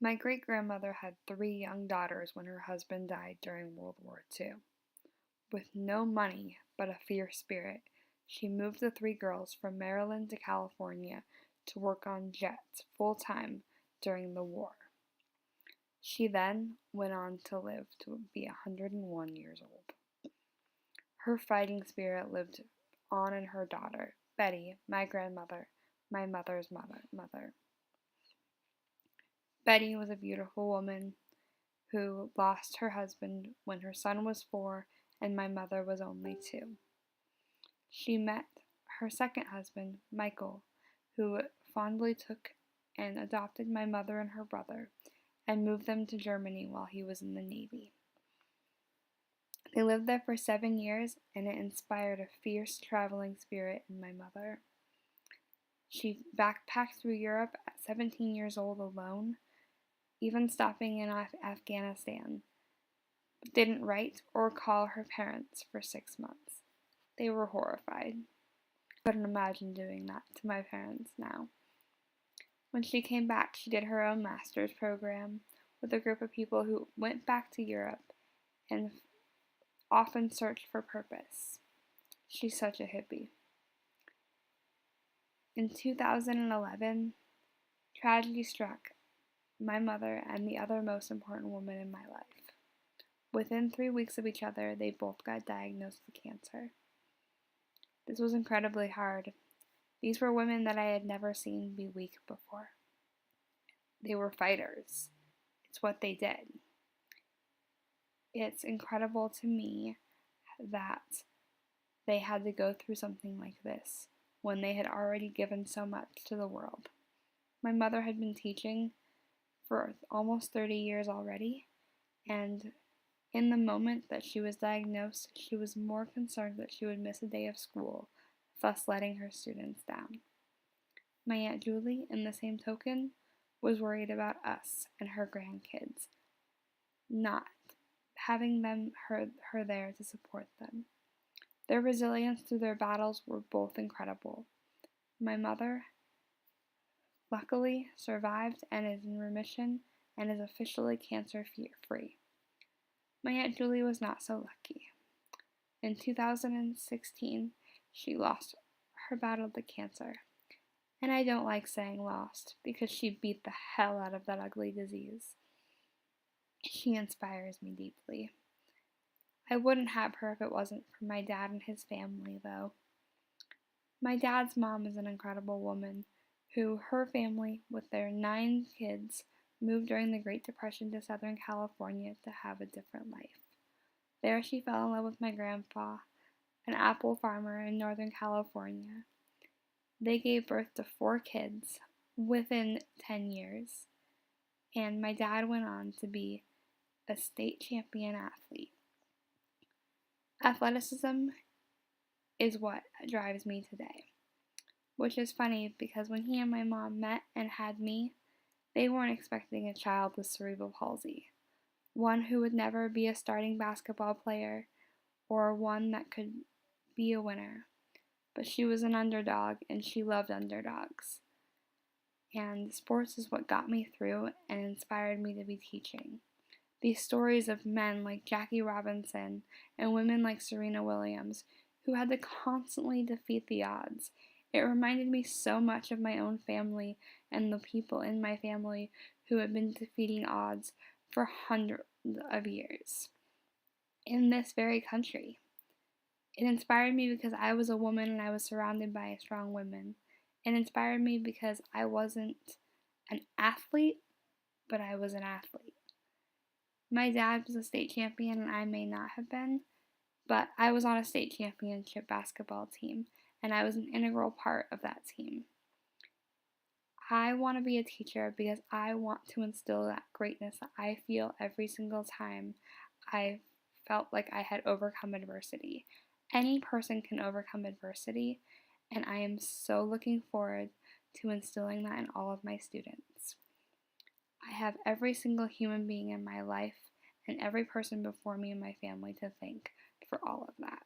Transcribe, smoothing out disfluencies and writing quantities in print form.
My great-grandmother had 3 young daughters when her husband died during World War II. With no money but a fierce spirit, she moved the 3 girls from Maryland to California to work on jets full-time during the war. She then went on to live to be 101 years old. Her fighting spirit lived on in her daughter, Betty, my grandmother, my mother's mother. Betty was a beautiful woman who lost her husband when her son was 4 and my mother was only 2. She met her second husband, Michael, who fondly took and adopted my mother and her brother and moved them to Germany while he was in the Navy. They lived there for 7 years, and it inspired a fierce traveling spirit in my mother. She backpacked through Europe at 17 years old alone, even stopping in Afghanistan, but didn't write or call her parents for 6 months. They were horrified. I couldn't imagine doing that to my parents now. When she came back, she did her own master's program with a group of people who went back to Europe and often searched for purpose. She's such a hippie. In 2011, tragedy struck my mother and the other most important woman in my life. Within 3 weeks of each other, they both got diagnosed with cancer. This was incredibly hard. These were women that I had never seen be weak before. They were fighters. It's what they did. It's incredible to me that they had to go through something like this when they had already given so much to the world. My mother had been teaching for almost 30 years already, and in the moment that she was diagnosed, she was more concerned that she would miss a day of school, thus letting her students down. My Aunt Julie, in the same token, was worried about us and her grandkids, not having her there to support them. Their resilience through their battles were both incredible. My mother, luckily, survived and is in remission and is officially cancer-free. My Aunt Julie was not so lucky. In 2016, she lost her battle to cancer. And I don't like saying lost, because she beat the hell out of that ugly disease. She inspires me deeply. I wouldn't have her if it wasn't for my dad and his family, though. My dad's mom is an incredible woman who, her family, with their 9 kids, moved during the Great Depression to Southern California to have a different life. There she fell in love with my grandpa, an apple farmer in Northern California. They gave birth to 4 kids within 10 years, and my dad went on to be a state champion athlete. Athleticism is what drives me today, which is funny because when he and my mom met and had me, they weren't expecting a child with cerebral palsy, one who would never be a starting basketball player or one that could be a winner. But she was an underdog, and she loved underdogs. And sports is what got me through and inspired me to be teaching. These stories of men like Jackie Robinson and women like Serena Williams, who had to constantly defeat the odds. It reminded me so much of my own family and the people in my family who had been defeating odds for hundreds of years in this very country. It inspired me because I was a woman and I was surrounded by strong women. It inspired me because I wasn't an athlete, but I was an athlete. My dad was a state champion and I may not have been, but I was on a state championship basketball team and I was an integral part of that team. I want to be a teacher because I want to instill that greatness that I feel every single time I felt like I had overcome adversity. Any person can overcome adversity, and I am so looking forward to instilling that in all of my students. I have every single human being in my life and every person before me in my family to thank for all of that.